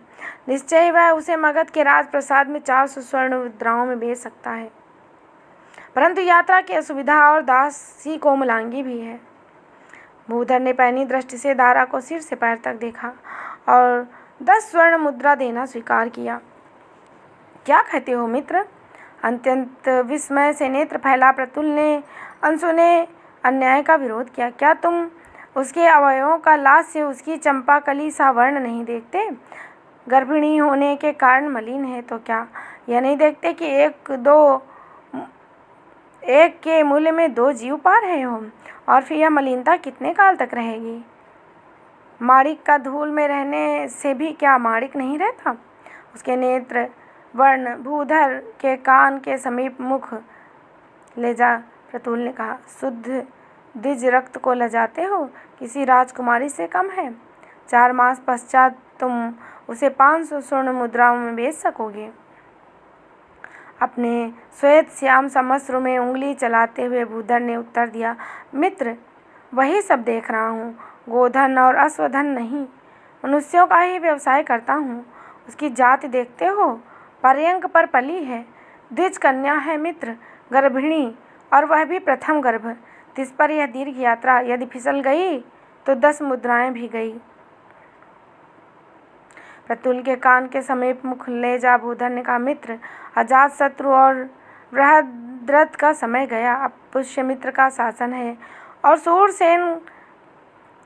निश्चय वह उसे मगध के राज प्रसाद में 400 स्वर्ण मुद्राओं में बेच सकता है। परंतु यात्रा की असुविधा और दासी कोमलांगी भी है। भूधर ने पैनी दृष्टि से दारा को सिर से पैर तक देखा और 10 स्वर्ण मुद्रा देना स्वीकार किया। क्या कहते हो मित्र? अत्यंत विस्मय से नेत्र फैला प्रतुल ने अनसुने अन्याय का विरोध किया। क्या तुम उसके अवयवों का लास्य उसकी चंपाकली सा वर्ण नहीं देखते? गर्भिणी होने के कारण मलिन है तो क्या यह नहीं देखते कि एक के मूल्य में 2 जीव पा रहे हो? और फिर यह मलिनता कितने काल तक रहेगी? माणिक का धूल में रहने से भी क्या माणिक नहीं रहता? उसके नेत्र वर्ण भूधर के कान के समीप मुख ले जा। प्रतुल ने कहा, शुद्ध द्विज रक्त को लजाते हो? किसी राजकुमारी से कम है। 4 मास पश्चात तुम उसे 500 स्वर्ण मुद्राओं में बेच सकोगे। अपने श्वेत श्याम समश्रु में उंगली चलाते हुए भूधर ने उत्तर दिया, मित्र, वही सब देख रहा हूँ, गोधन और अश्वधन नहीं, मनुष्यों का ही व्यवसाय करता हूँ। उसकी जाति देखते हो, पर्यंक पर पली है, द्विज कन्या है मित्र, गर्भिणी, और वह भी प्रथम गर्भ। तिस पर यह दीर्घ यात्रा यदि फिसल गई तो 10 मुद्राएं भी गई। प्रतुल के कान के समीप मुख ले जा भूधर ने कहा, मित्र, अजात शत्रु और बृहद्रथ का समय गया, अब पुष्यमित्र का शासन है और सूरसेन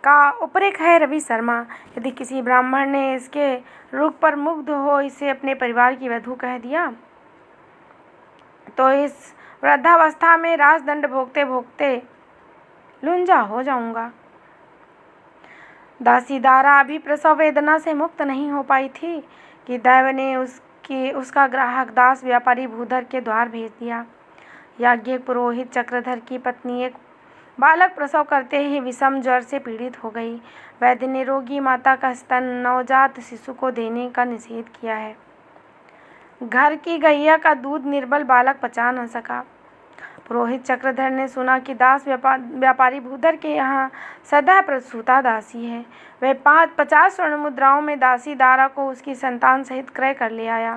का उपरिक है रवि शर्मा। यदि किसी ब्राह्मण ने इसके रूप पर मुग्ध हो इसे अपने परिवार की वधू कह दिया तो इस वृद्धावस्था में राजदंड भोगते भोगते लुंजा हो जाऊंगा। दासी दारा अभी प्रसव वेदना से मुक्त नहीं हो पाई थी कि दैव ने उसका ग्राहक दास व्यापारी भूधर के द्वार भेज दिया। याज्ञिक पुरोहित चक्रधर की पत्नी एक बालक प्रसव करते ही विषम ज्वर से पीड़ित हो गई। वैद्य ने रोगी माता का स्तन नवजात शिशु को देने का निषेध किया है। घर की गैया का दूध निर्बल बालक पचा न सका। पुरोहित चक्रधर ने सुना कि दास व्यापारी भूधर के यहाँ सदा प्रसूता दासी है। वह 50 स्वर्ण मुद्राओं में दासी दारा को उसकी संतान सहित क्रय कर ले आया।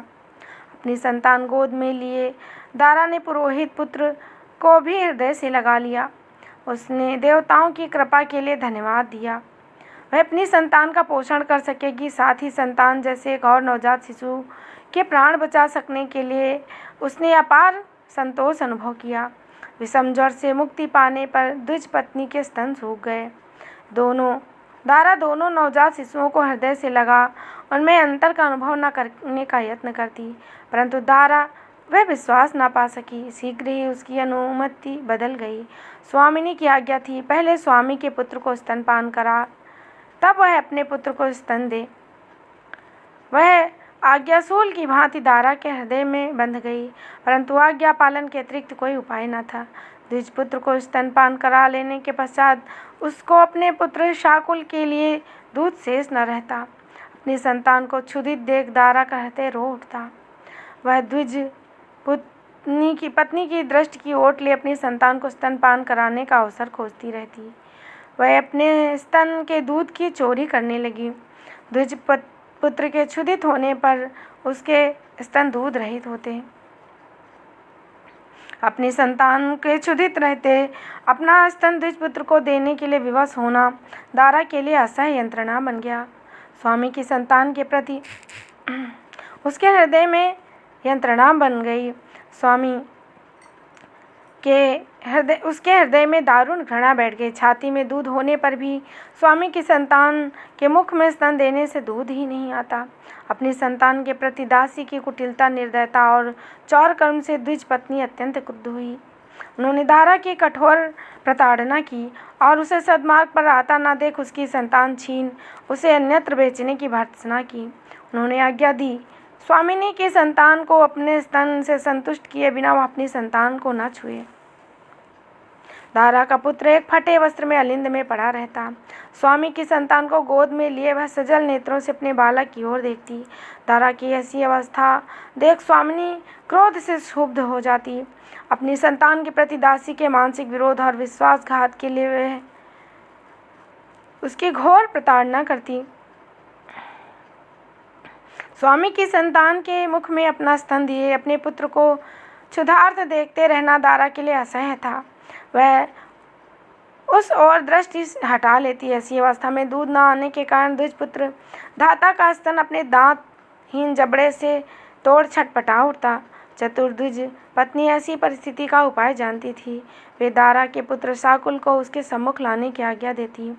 अपनी संतान गोद में लिए दारा ने पुरोहित पुत्र को भी हृदय से लगा लिया। उसने देवताओं की कृपा के लिए धन्यवाद दिया। वह अपनी संतान का पोषण कर सकेगी, साथ ही संतान जैसे एक और नवजात शिशु के प्राण बचा सकने के लिए उसने अपार संतोष अनुभव किया। विषम ज्वर से मुक्ति पाने पर द्विज पत्नी के स्तन सूख गए। दारा दोनों नवजात शिशुओं को हृदय से लगा उनमें अंतर का अनुभव न करने का यत्न करती, परंतु दारा वह विश्वास न पा सकी। शीघ्र ही उसकी अनुमति बदल गई। स्वामिनी की आज्ञा थी, पहले स्वामी के पुत्र को स्तनपान करा, तब वह अपने पुत्र को स्तन दे। वह आज्ञाशूल की भांति दारा के हृदय में बंध गई, परंतु आज्ञा पालन के अतिरिक्त कोई उपाय न था। द्विज पुत्र को स्तनपान करा लेने के पश्चात उसको अपने पुत्र शाकुल के लिए दूध शेष न रहता। अपनी संतान को क्षुधित देख दारा का हृदय रो उठता। वह द्विज पत्नी की दृष्टि की ओट ले अपनी संतान को स्तनपान कराने का अवसर खोजती रहती। वह अपने स्तन के दूध की चोरी करने लगी। द्विज पुत्र के क्षुधित होने पर उसके स्तन दूध रहित होते। अपनी संतान के क्षुधित रहते अपना स्तन द्विज पुत्र को देने के लिए विवश होना दारा के लिए असह्य यंत्रणा बन गया। स्वामी की संतान के प्रति उसके हृदय में यंत्रणा बन गई। उसके हृदय में दारुण घृणा बैठ गई। छाती में दूध होने पर भी स्वामी की संतान के मुख में स्तन देने से दूध ही नहीं आता। अपनी संतान के प्रति दासी की कुटिलता, निर्दयता और चौर कर्म से द्विज पत्नी अत्यंत क्रुद्ध हुई। उन्होंने दारा की कठोर प्रताड़ना की और उसे सद्मार्ग पर आता न देख उसकी संतान छीन उसे अन्यत्र बेचने की भर्त्सना की। उन्होंने आज्ञा दी, स्वामिनी की संतान को अपने स्तन से संतुष्ट किए बिना वह अपनी संतान को न छुए। दारा का पुत्र एक फटे वस्त्र में अलिंद में पड़ा रहता। स्वामी की संतान को गोद में लिए वह सजल नेत्रों से अपने बालक की ओर देखती। दारा की ऐसी अवस्था देख स्वामिनी क्रोध से क्षुब्ध हो जाती। अपनी संतान के प्रति दासी के मानसिक विरोध और विश्वासघात के लिए वह उसकी घोर प्रताड़ना करती। स्वामी की संतान के मुख में अपना स्तन दिए अपने पुत्र को क्षुधार्त देखते रहना दारा के लिए असह्य था। वह उस ओर दृष्टि हटा लेती। ऐसी अवस्था में दूध न आने के कारण द्विज पुत्र धाता का स्तन अपने दांतहीन जबड़े से तोड़ छटपटा उठता। चतुर द्विज पत्नी ऐसी परिस्थिति का उपाय जानती थी। वे दारा के पुत्र शाकुल को उसके सम्मुख लाने की आज्ञा देती।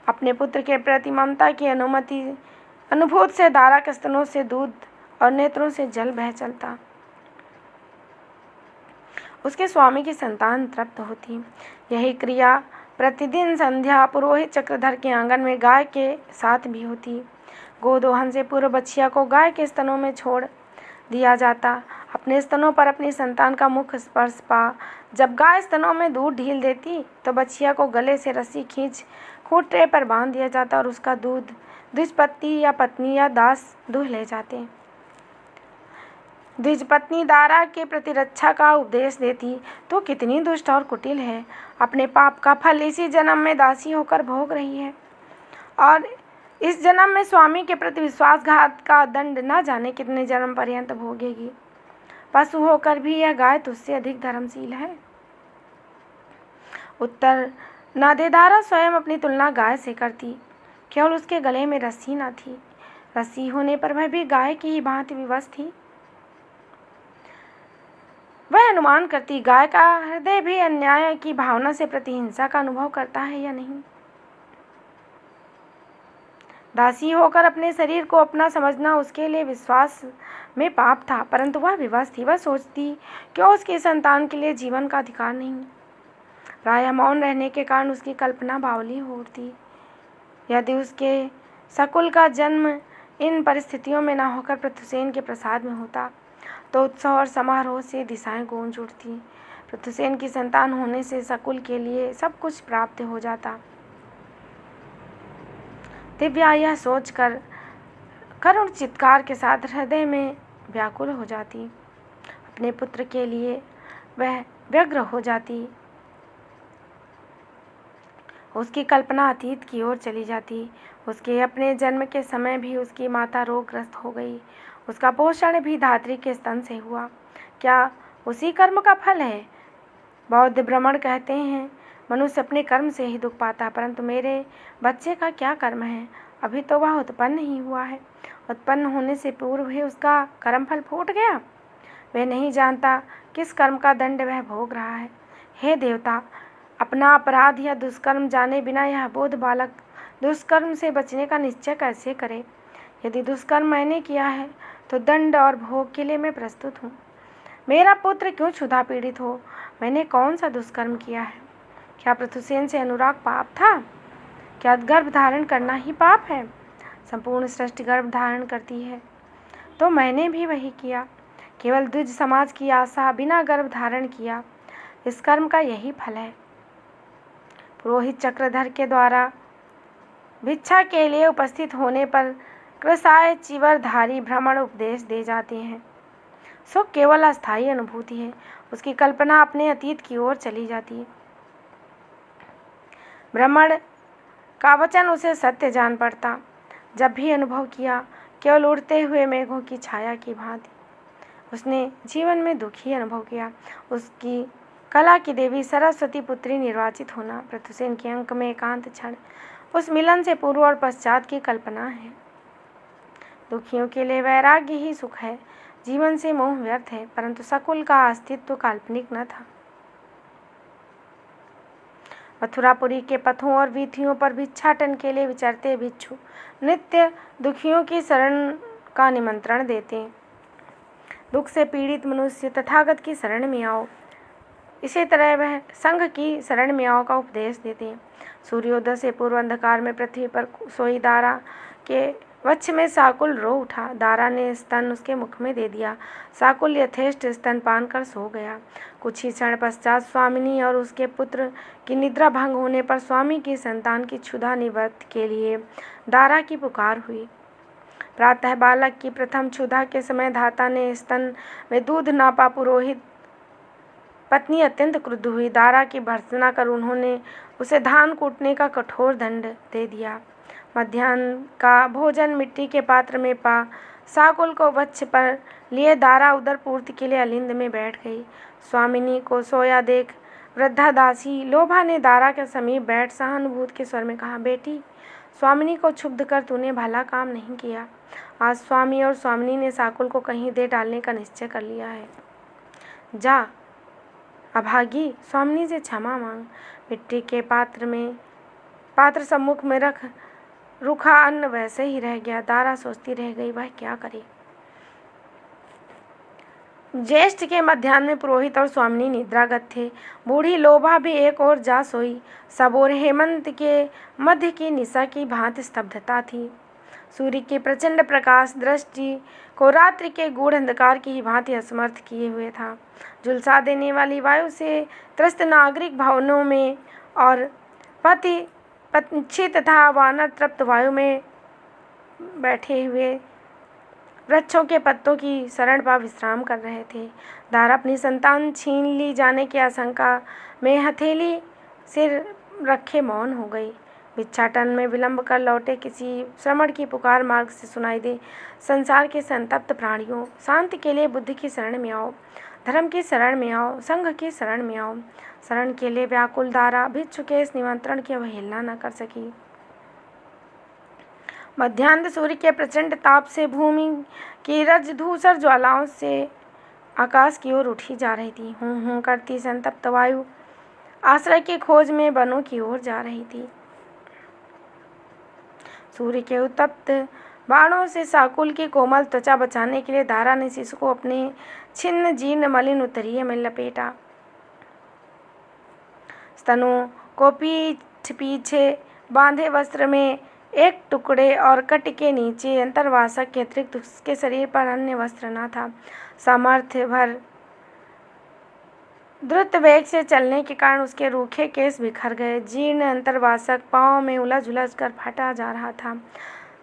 अपने पुत्र के प्रति ममता की अनुभूत से दारा के स्तनों से दूध और नेत्रों से जल बह चलता। उसके स्वामी की संतान तृप्त होती। यही क्रिया प्रतिदिन संध्या पुरोहित चक्रधर के आंगन में गाय के साथ भी होती। गोदोहन से पूर्व बछिया को गाय के स्तनों में छोड़ दिया जाता। अपने स्तनों पर अपनी संतान का मुख स्पर्श पा जब गाय स्तनों में दूध ढील देती तो बछिया को गले से रस्सी खींच खूंटे पर बांध दिया जाता और उसका दूध द्विज पति या पत्नी या दास दूह ले जाते। द्विजपत्नी दारा के प्रतिरक्षा का उपदेश देती तो कितनी दुष्ट और कुटिल है। अपने पाप का फल इसी जन्म में दासी होकर भोग रही है और इस जन्म में स्वामी के प्रति विश्वासघात का दंड न जाने कितने जन्म पर्यंत भोगेगी। पशु होकर भी यह गाय तुझसे अधिक धर्मशील है। उत्तर न दे। दारा स्वयं अपनी तुलना गाय से करती, केवल उसके गले में रस्सी न थी। रस्सी होने पर वह भी गाय की ही भांति विवश थी। वह अनुमान करती गाय का हृदय भी अन्याय की भावना से प्रतिहिंसा का अनुभव करता है या नहीं। दासी होकर अपने शरीर को अपना समझना उसके लिए विश्वास में पाप था, परंतु वह विवश थी। वह सोचती क्यों उसकी संतान के लिए जीवन का अधिकार नहीं। प्रायः मौन रहने के कारण उसकी कल्पना बावली हो उठती। यदि उसके सकुल का जन्म इन परिस्थितियों में न होकर पृथुसेन के प्रसाद में होता तो उत्सव और समारोह से दिशाएं गूंज उठती। पृथुसेन की संतान होने से सकुल के लिए सब कुछ प्राप्त हो जाता। दिव्या यह सोचकर करुण चित्कार के साथ हृदय में व्याकुल हो जाती। अपने पुत्र के लिए वह व्यग्र हो जाती। उसकी कल्पना अतीत की ओर चली जाती। उसके अपने जन्म के समय भी उसकी माता रोगग्रस्त हो गई। उसका पोषण भी धात्री के स्तन से हुआ। क्या उसी कर्म का फल है? बौद्ध ब्राह्मण कहते हैं मनुष्य अपने कर्म से ही दुख पाता, परंतु मेरे बच्चे का क्या कर्म है? अभी तो वह उत्पन्न ही हुआ है। उत्पन्न होने से पूर्व ही उसका कर्मफल फूट गया। वह नहीं जानता किस कर्म का दंड वह भोग रहा है। हे देवता, अपना अपराध या दुष्कर्म जाने बिना यह बोध बालक दुष्कर्म से बचने का निश्चय कैसे करे? यदि दुष्कर्म मैंने किया है तो दंड और भोग के लिए मैं प्रस्तुत हूँ। मेरा पुत्र क्यों क्षुधा पीड़ित हो? मैंने कौन सा दुष्कर्म किया है? क्या पृथुसेन से अनुराग पाप था? क्या गर्भ धारण करना ही पाप है? संपूर्ण सृष्टि गर्भ धारण करती है, तो मैंने भी वही किया। केवल द्विज समाज की आशा बिना गर्भ धारण किया। इस कर्म का यही फल है। पुरोहित चक्रधर के द्वारा भिक्षा के लिए उपस्थित होने पर कृसाय चिवरधारी भ्रमण उपदेश दे जाते हैं। सुख केवल अस्थायी अनुभूति है। उसकी कल्पना अपने अतीत की ओर चली जाती है। भ्रमण का वचन उसे सत्य जान पड़ता। जब भी अनुभव किया, केवल उड़ते हुए मेघों की छाया की भांति उसने जीवन में दुख ही अनुभव किया। उसकी कला की देवी सरस्वती पुत्री निर्वाचित होना पृथुसेन के अंक में एकांत क्षण, उस मिलन से पूर्व और पश्चात की कल्पना है। दुखियों के लिए वैराग्य ही सुख है। जीवन से मोह व्यर्थ है, परंतु सकुल का अस्तित्व काल्पनिक न था। मथुरापुरी के पथों और वीथियों पर भिक्षाटन के लिए विचरते भिक्षु नित्य दुखियों की शरण का निमंत्रण देते। दुख से पीड़ित मनुष्य तथागत की शरण में आओ, इसी तरह वह संघ की शरण में आओ का उपदेश देते। सूर्योदय से पूर्व अंधकार में पृथ्वी पर सोई दारा के वक्ष में साकुल रो उठा। दारा ने स्तन उसके मुख में दे दिया। साकुल यथेष्ट स्तनपान कर सो गया। कुछ ही क्षण पश्चात स्वामिनी और उसके पुत्र की निद्रा भंग होने पर स्वामी की संतान की क्षुधा निवृत्ति के लिए दारा की पुकार हुई। प्रातः बालक की प्रथम क्षुधा के समय धाता ने स्तन में दूध नापा। पुरोहित पत्नी अत्यंत क्रुद्ध हुई। दारा की भर्त्सना कर उन्होंने उसे धान कूटने का कठोर दंड दे दिया। मध्याह्न का भोजन मिट्टी के पात्र में पा साकुल को वक्ष पर लिए दारा उदर पूर्ति के लिए अलिंद में बैठ गई। स्वामिनी को सोया देख वृद्धा दासी लोभा ने दारा के समीप बैठ सहानुभूत के स्वर में कहा, बेटी, स्वामिनी को क्षुब्ध कर तूने भला काम नहीं किया। आज स्वामी और स्वामिनी ने साकुल को कहीं दे डालने का निश्चय कर लिया है। जा अभागी, स्वामिनी से क्षमा मांग। मिट्टी के पात्र सम्मुख में रख रूखा अन्न वैसे ही रह गया। दारा सोचती रह गई, वह क्या करे। ज्येष्ठ के मध्याह्न में पुरोहित और स्वामिनी निद्रागत थे। बूढ़ी लोभा भी एक ओर जा सोई। सब ओर हेमंत के मध्य की निशा की भांति स्तब्धता थी। सूर्य के प्रचंड प्रकाश दृष्टि को रात्रि के गूढ़ अंधकार की ही भांति असमर्थ किए हुए था। झुलसा देने वाली वायु से त्रस्त नागरिक भवनों में और पक्षी तथा वानर तृप्त वायु में बैठे हुए वृक्षों के पत्तों की शरण पा विश्राम कर रहे थे। दारा अपनी संतान छीन ली जाने की आशंका में हथेली सिर रखे मौन हो गई। भिक्षाटन में विलंब कर लौटे किसी श्रमण की पुकार मार्ग से सुनाई दे, संसार के संतप्त प्राणियों, शांति के लिए बुद्ध की शरण में आओ, धर्म की शरण में आओ, संघ की शरण में आओ। शरण के लिए व्याकुल दारा भिक्षु के इस निमंत्रण की अवहेलना न कर सकी। मध्याह्न सूर्य के प्रचंड ताप से भूमि की रज धूसर ज्वालाओं से आकाश की ओर उठी जा रही थी। हूं करती संतप्त वायु आश्रय की खोज में वनों की ओर जा रही थी। सूर्य के उत्तप्त बाणों से साकुल की कोमल त्वचा बचाने के लिए दारा ने शिशु को अपने छिन्न जीर्ण मलिन उत्तरीय में लपेटा। स्तनों को पीठ पीछे बांधे वस्त्र में एक टुकड़े और कट के नीचे अंतर्वासक के अतिरिक्त उसके शरीर पर अन्य वस्त्र न था। सामर्थ्य भर द्रुत वेग से चलने के कारण उसके रूखे केस बिखर गए। जीर्ण अंतर्वासक पांव में उलझ उलझ कर फटा जा रहा था।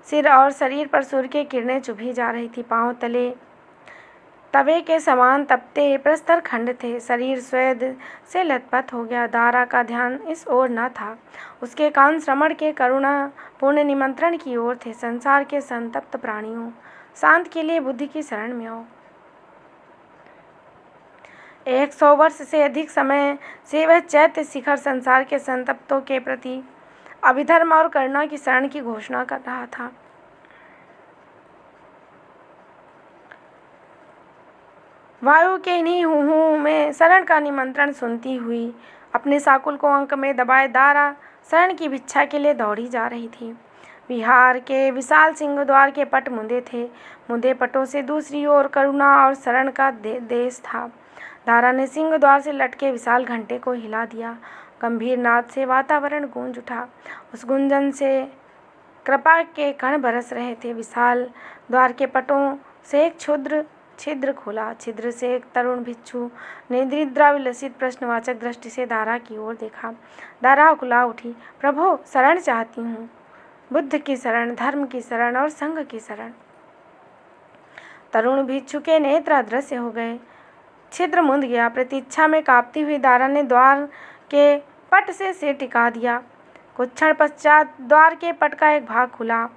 सिर और शरीर पर सूर्य की किरणें चुभी जा रही थी। पांव तले तवे के समान तपते प्रस्तर खंड थे। शरीर स्वेद से लथपथ हो गया। दारा का ध्यान इस ओर न था। उसके कान श्रमण के करुणापूर्ण निमंत्रण की ओर थे। संसार के संतप्त प्राणियों, शांत के लिए बुद्धि की शरण में आओ। 100 वर्ष से अधिक समय से वह चैत्य शिखर संसार के संतप्तों के प्रति अभिधर्म और करुणा की शरण की घोषणा कर रहा था। वायु के इन्हीं हूँ में शरण का निमंत्रण सुनती हुई अपने साकुल को अंक में दबाए दारा शरण की भिक्षा के लिए दौड़ी जा रही थी। बिहार के विशाल सिंह द्वार के पट मुंदे थे। मुंदे पटों से दूसरी ओर करुणा और शरण का देश था। दारा ने सिंह द्वार से लटके विशाल घंटे को हिला दिया। गंभीर नाद से वातावरण गूंज उठा। उस गुंजन से कृपा के कण बरस रहे थे। विशाल द्वार के पटों से एक छिद्र खुला। छिद्र से एक तरुण भिक्षु ने निद्रा विलसित प्रश्नवाचक दृष्टि से दारा की ओर देखा। दारा उकला उठी। प्रभो, शरण चाहती हूँ, बुद्ध की शरण, धर्म की शरण और संघ की शरण। तरुण भिक्षु के नेत्र अदृश्य हो गए। छिद्र मुंद गया। प्रतीक्षा में कांपती हुई दारा ने द्वार के पट से सिर टिका दिया। कुछ क्षण पश्चात द्वार के पट का एक भाग खुला।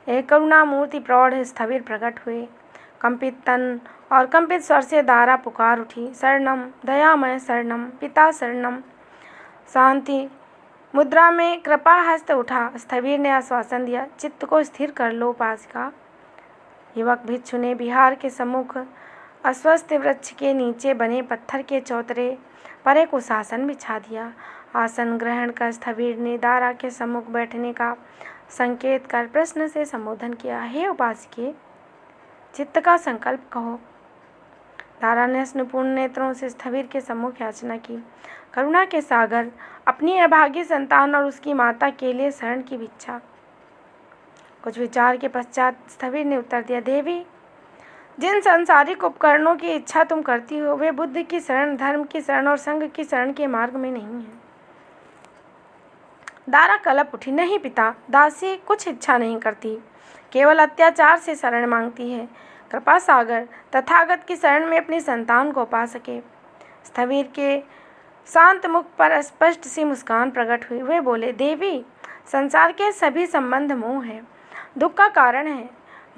एक करुणा मूर्ति प्रौढ़ स्थविर प्रकट हुए। कंपित तन और कंपित स्वर से दारा पुकार उठी, शरणम दयामय, शरणम पिता, शरणम। शांति मुद्रा में कृपा हस्त उठा। स्थविर ने आश्वासन दिया, चित्त को स्थिर कर लो उपासिका। युवक भिक्षु ने बिहार के सम्मुख अस्वस्थ वृक्ष के नीचे बने पत्थर के चौतरे पर एक आसन बिछा दिया। आसन ग्रहण कर स्थविर ने दारा के सम्मुख बैठने का संकेत कर प्रश्न से संबोधन किया, हे उपासिके, चित्त का संकल्प कहो। दारा ने स्नेहपूर्ण नेत्रों से स्थविर के सम्मुख याचना की। करुणा के सागर, अपनी अभागी संतान और उसकी माता के लिए शरण की भिक्षा। कुछ विचार के पश्चात स्थविर ने उत्तर दिया, देवी, जिन सांसारिक उपकरणों की इच्छा तुम करती हो वे बुद्ध की शरण, धर्म की शरण और संघ की शरण के मार्ग में नहीं है। दारा कलप उठी, नहीं पिता, दासी कुछ इच्छा नहीं करती, केवल अत्याचार से शरण मांगती है। कृपा सागर तथागत की शरण में अपनी संतान को पा सके। स्थविर के शांत मुख पर स्पष्ट सी मुस्कान प्रकट हुई। वे बोले, देवी, संसार के सभी संबंध मोह है, दुख का कारण है।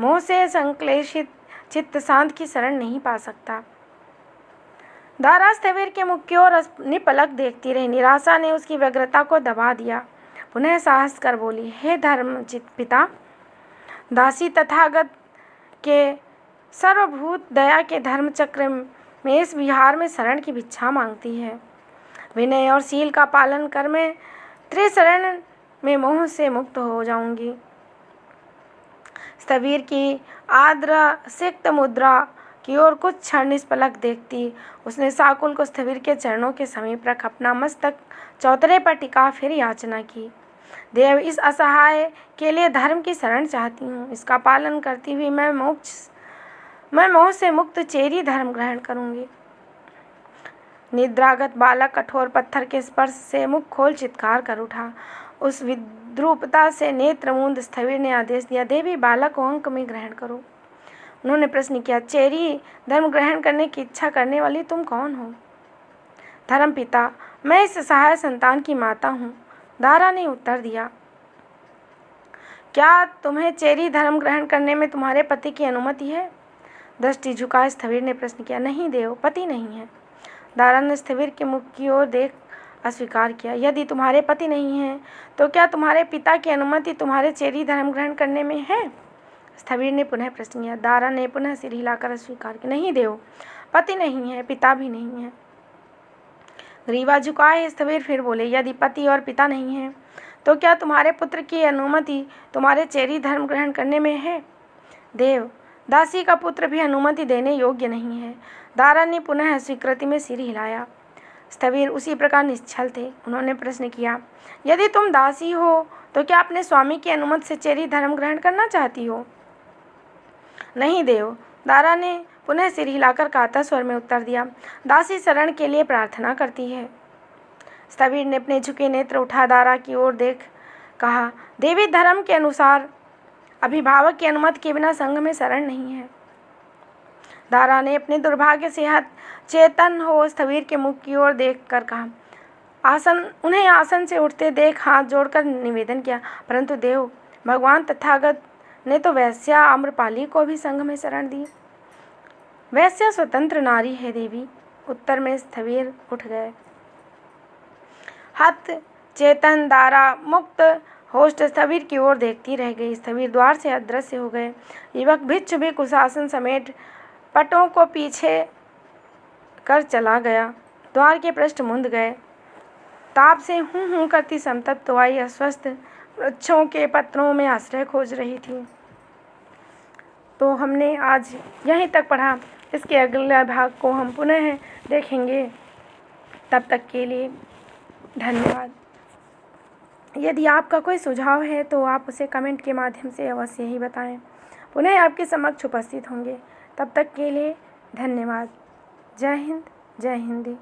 मोह से संक्लेशित चित्त शांत की शरण नहीं पा सकता। दारा स्थविर के मुख की ओर निपलक देखती रही। निराशा ने उसकी व्यग्रता को दबा दिया। पुनः साहस कर बोली, हे धर्म चित पिता, दासी तथागत के सर्वभूत दया के धर्म चक्र में इस विहार में शरण की भिक्षा मांगती है। विनय और शील का पालन कर मैं त्रिशरण में मोह से मुक्त हो जाऊंगी। स्थविर की आर्द्र सिक्त मुद्रा की ओर कुछ क्षण निष्पलक देखती उसने साकुल को स्थविर के चरणों के समीप रख अपना मस्तक चौतरे पर टिका फिर याचना की, देव, इस असहाय के लिए धर्म की शरण चाहती हूँ। इसका पालन करती हुई मैं मोह से मुक्त चेरी धर्म ग्रहण करूँगी। निद्रागत बालक कठोर पत्थर के स्पर्श से मुख खोल चित्कार कर उठा। उस विद्रूपता से नेत्र मूंद स्थविर ने आदेश दिया, देवी, बालक को अंक में ग्रहण करो। उन्होंने प्रश्न किया, चेरी धर्म ग्रहण करने की इच्छा करने वाली तुम कौन हो? धर्मपिता, मैं इस असहाय संतान की माता हूँ, दारा ने उत्तर दिया। क्या तुम्हें चेरी धर्म ग्रहण करने में तुम्हारे पति की अनुमति है? दृष्टि झुकाए स्थविर ने प्रश्न किया। नहीं देव, पति नहीं है। दारा ने स्थविर के मुख की ओर देख अस्वीकार किया। यदि तुम्हारे पति नहीं हैं तो क्या तुम्हारे पिता की अनुमति तुम्हारे चेरी धर्म ग्रहण करने में है? स्थविर ने पुनः प्रश्न किया। दारा ने पुनः सिर हिलाकर अस्वीकार किया। नहीं देव, पति नहीं है, पिता भी नहीं है। ग्रीवा झुकाए स्थविर फिर बोले, यदि पति और पिता नहीं है तो क्या तुम्हारे पुत्र की अनुमति तुम्हारे चेरी धर्म ग्रहण करने में है? देव, दासी का पुत्र भी अनुमति देने योग्य नहीं है। दारा ने पुनः स्वीकृति में सिर हिलाया। स्थविर उसी प्रकार निश्चल थे। उन्होंने प्रश्न किया, यदि तुम दासी हो तो क्या अपने स्वामी की अनुमति से चेरी धर्म ग्रहण करना चाहती हो? नहीं देव, दारा ने पुनः सिर हिलाकर कातर स्वर में उत्तर दिया। दासी शरण के लिए प्रार्थना करती है। स्थविर ने अपने झुके नेत्र उठा दारा की ओर देख कहा, देवी धर्म के अनुसार अभिभावक की अनुमति के बिना संघ में शरण नहीं है। दारा ने अपने दुर्भाग्य से चेतन हो स्थविर के मुख की ओर देख कर कहा, उन्हें आसन से उठते देख हाथ जोड़कर निवेदन किया, परंतु देव, भगवान तथागत ने तो वैश्या आम्रपाली को भी संघ में शरण दी। वैश्या स्वतंत्र नारी है देवी। उत्तर में स्थविर उठ गए। हत चेतन दारा मुक्त होस्ट स्थविर की ओर देखती रह गई। स्थविर द्वार से अदृश्य हो गए। युवक भिक्षु भी कुशासन समेत पटों को पीछे कर चला गया। द्वार के पृष्ठ मुंद गए। ताप से हूँ करती संतप्त आई अस्वस्थ वृक्षों के पत्रों में आश्रय खोज रही थी। तो हमने आज यहीं तक पढ़ा। इसके अगले भाग को हम पुनः देखेंगे। तब तक के लिए धन्यवाद। यदि आपका कोई सुझाव है तो आप उसे कमेंट के माध्यम से अवश्य ही बताएं। पुनः आपके समक्ष उपस्थित होंगे। तब तक के लिए धन्यवाद। जय हिंद, जय हिंदी।